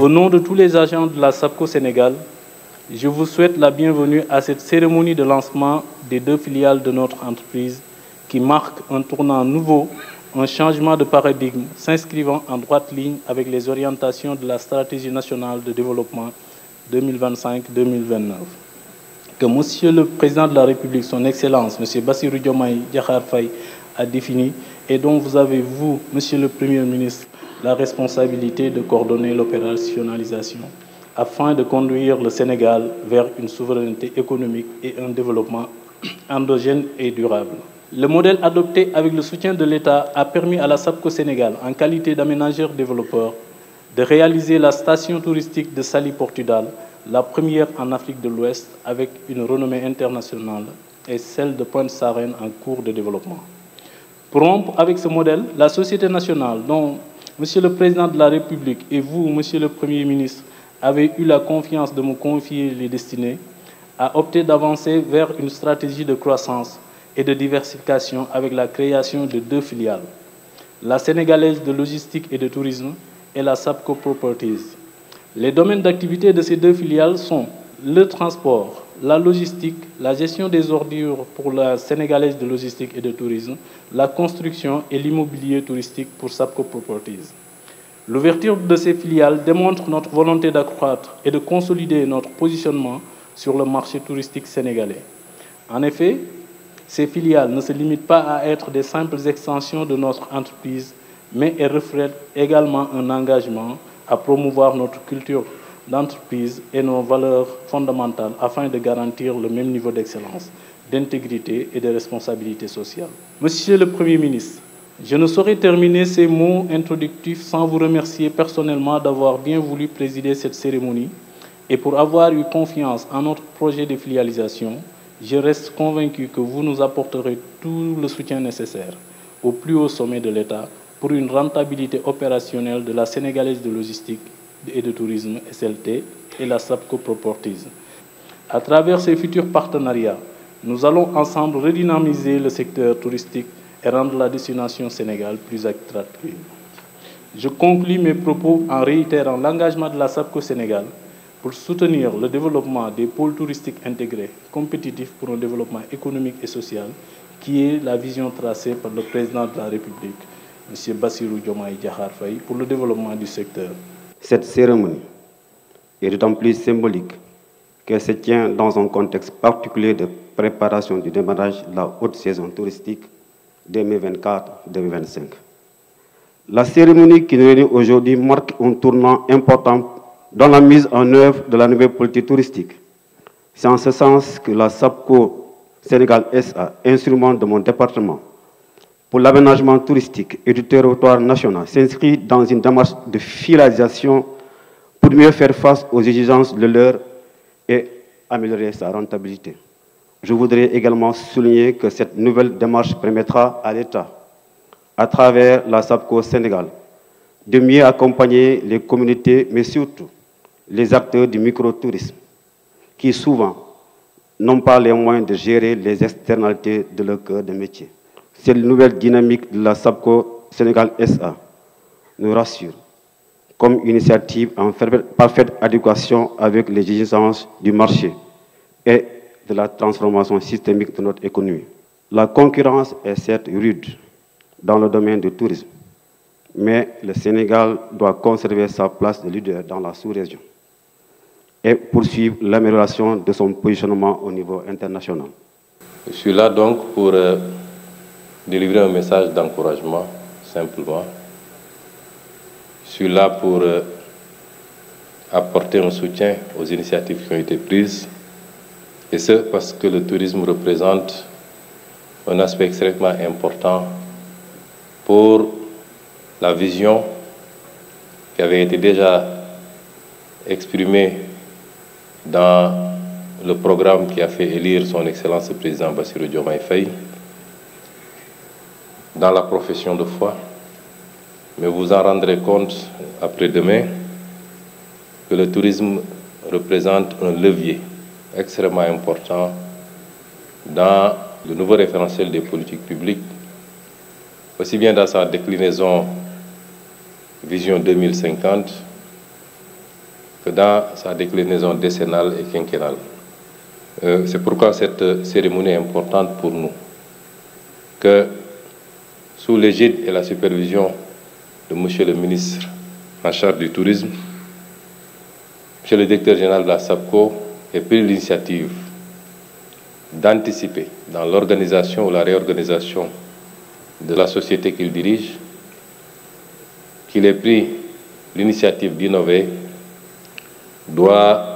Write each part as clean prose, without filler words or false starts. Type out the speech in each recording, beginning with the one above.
Au nom de tous les agents de la SAPCO Sénégal, je vous souhaite la bienvenue à cette cérémonie de lancement des 2 filiales de notre entreprise qui marque un tournant nouveau, un changement de paradigme s'inscrivant en droite ligne avec les orientations de la stratégie nationale de développement 2025-2029. Que Monsieur le Président de la République, son Excellence, Monsieur Bassirou Diomaye Diakhar Faye, a défini et dont vous avez, vous, Monsieur le Premier ministre, la responsabilité de coordonner l'opérationnalisation afin de conduire le Sénégal vers une souveraineté économique et un développement endogène et durable. Le modèle adopté avec le soutien de l'État a permis à la SAPCO Sénégal, en qualité d'aménageur développeur, de réaliser la station touristique de Saly Portudal, la première en Afrique de l'Ouest avec une renommée internationale, et celle de Pointe-Sarène en cours de développement. Pour rompre avec ce modèle, la société nationale, dont Monsieur le Président de la République et vous, Monsieur le Premier ministre, avez eu la confiance de me confier les destinées, a opté d'avancer vers une stratégie de croissance et de diversification avec la création de 2 filiales, la sénégalaise de logistique et de tourisme et la SAPCO Properties. Les domaines d'activité de ces 2 filiales sont le transport, la logistique, la gestion des ordures pour la sénégalaise de logistique et de tourisme, la construction et l'immobilier touristique pour SAPCO Properties. L'ouverture de ces filiales démontre notre volonté d'accroître et de consolider notre positionnement sur le marché touristique sénégalais. En effet, ces filiales ne se limitent pas à être des simples extensions de notre entreprise, mais elles reflètent également un engagement à promouvoir notre culture d'entreprise et nos valeurs fondamentales afin de garantir le même niveau d'excellence, d'intégrité et de responsabilité sociale. Monsieur le Premier ministre, je ne saurais terminer ces mots introductifs sans vous remercier personnellement d'avoir bien voulu présider cette cérémonie et pour avoir eu confiance en notre projet de filialisation. Je reste convaincu que vous nous apporterez tout le soutien nécessaire au plus haut sommet de l'État pour une rentabilité opérationnelle de la sénégalaise de logistique et de tourisme SLT et la SAPCO Properties. À travers ces futurs partenariats, nous allons ensemble redynamiser le secteur touristique et rendre la destination Sénégal plus attractive. Je conclus mes propos en réitérant l'engagement de la SAPCO Sénégal pour soutenir le développement des pôles touristiques intégrés, compétitifs pour un développement économique et social, qui est la vision tracée par le Président de la République, M. Bassirou Diomaye Diakhar Faye, pour le développement du secteur. Cette cérémonie est d'autant plus symbolique qu'elle se tient dans un contexte particulier de préparation du démarrage de la haute saison touristique 2024-2025. La cérémonie qui nous réunit aujourd'hui marque un tournant important dans la mise en œuvre de la nouvelle politique touristique. C'est en ce sens que la SAPCO Sénégal SA, instrument de mon département pour l'aménagement touristique et du territoire national, s'inscrit dans une démarche de filialisation pour mieux faire face aux exigences de l'heure et améliorer sa rentabilité. Je voudrais également souligner que cette nouvelle démarche permettra à l'État, à travers la SAPCO Sénégal, de mieux accompagner les communautés, mais surtout les acteurs du microtourisme, qui souvent n'ont pas les moyens de gérer les externalités de leur cœur de métier. Cette nouvelle dynamique de la SAPCO Sénégal SA nous rassure, comme initiative en parfaite adéquation avec les exigences du marché et de la transformation systémique de notre économie. La concurrence est certes rude dans le domaine du tourisme, mais le Sénégal doit conserver sa place de leader dans la sous-région et poursuivre l'amélioration de son positionnement au niveau international. Je suis là donc pour délivrer un message d'encouragement, simplement. Je suis là pour apporter un soutien aux initiatives qui ont été prises, et ce parce que le tourisme représente un aspect extrêmement important pour la vision qui avait été déjà exprimée dans le programme qui a fait élire son Excellence le Président Bassirou Diomaye Faye, dans la profession de foi. Mais vous en rendrez compte après-demain que le tourisme représente un levier extrêmement important dans le nouveau référentiel des politiques publiques, aussi bien dans sa déclinaison Vision 2050 que dans sa déclinaison décennale et quinquennale. C'est pourquoi cette cérémonie est importante pour nous, que sous l'égide et la supervision de M. le ministre en charge du tourisme, M. le directeur général de la SAPCO ait pris l'initiative d'anticiper dans l'organisation ou la réorganisation de la société qu'il dirige, qu'il ait pris l'initiative d'innover, doit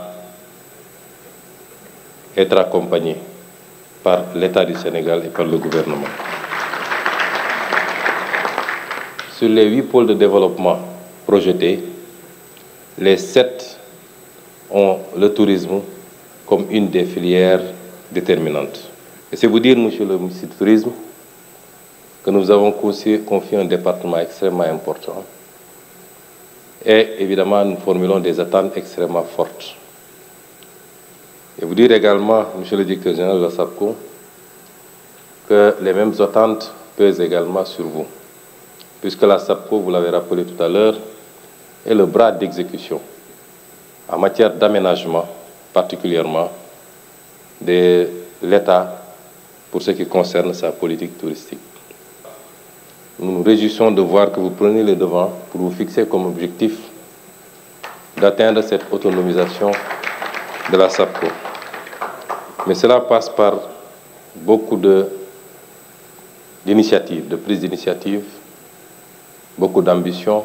être accompagné par l'État du Sénégal et par le gouvernement. Sur les 8 pôles de développement projetés, les 7 ont le tourisme comme une des filières déterminantes. Et c'est vous dire, monsieur le ministre du Tourisme, que nous avons confié un département extrêmement important. Et évidemment, nous formulons des attentes extrêmement fortes. Et vous dire également, monsieur le directeur général de la SAPCO, que les mêmes attentes pèsent également sur vous. Puisque la SAPCO, vous l'avez rappelé tout à l'heure, est le bras d'exécution en matière d'aménagement, particulièrement de l'État pour ce qui concerne sa politique touristique. Nous nous réjouissons de voir que vous prenez les devants pour vous fixer comme objectif d'atteindre cette autonomisation de la SAPCO. Mais cela passe par beaucoup d'initiatives, de prise d'initiative, beaucoup d'ambition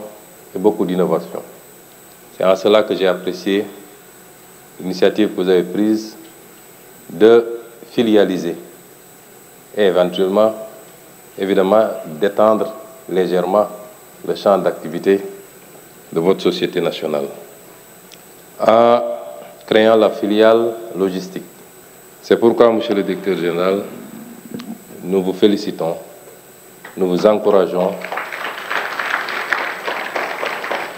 et beaucoup d'innovation. C'est en cela que j'ai apprécié l'initiative que vous avez prise de filialiser et éventuellement, évidemment, d'étendre légèrement le champ d'activité de votre société nationale en créant la filiale logistique. C'est pourquoi, monsieur le directeur général, nous vous félicitons, nous vous encourageons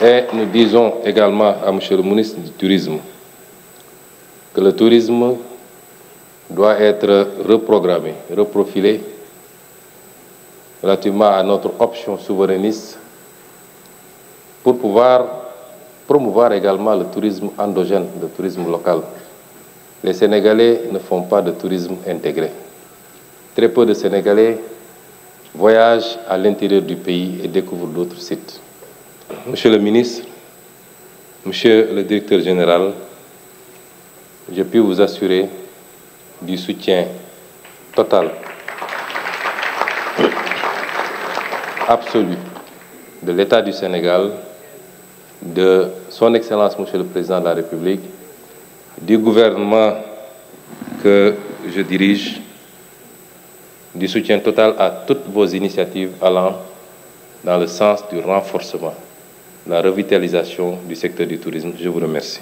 et nous disons également à monsieur le ministre du Tourisme que le tourisme doit être reprogrammé, reprofilé relativement à notre option souverainiste pour pouvoir promouvoir également le tourisme endogène, le tourisme local. Les Sénégalais ne font pas de tourisme intégré. Très peu de Sénégalais voyagent à l'intérieur du pays et découvrent d'autres sites. Monsieur le ministre, monsieur le directeur général, je puis vous assurer du soutien total, absolu de l'État du Sénégal, de son Excellence, monsieur le Président de la République, du gouvernement que je dirige, du soutien total à toutes vos initiatives allant dans le sens du renforcement, de la revitalisation du secteur du tourisme. Je vous remercie.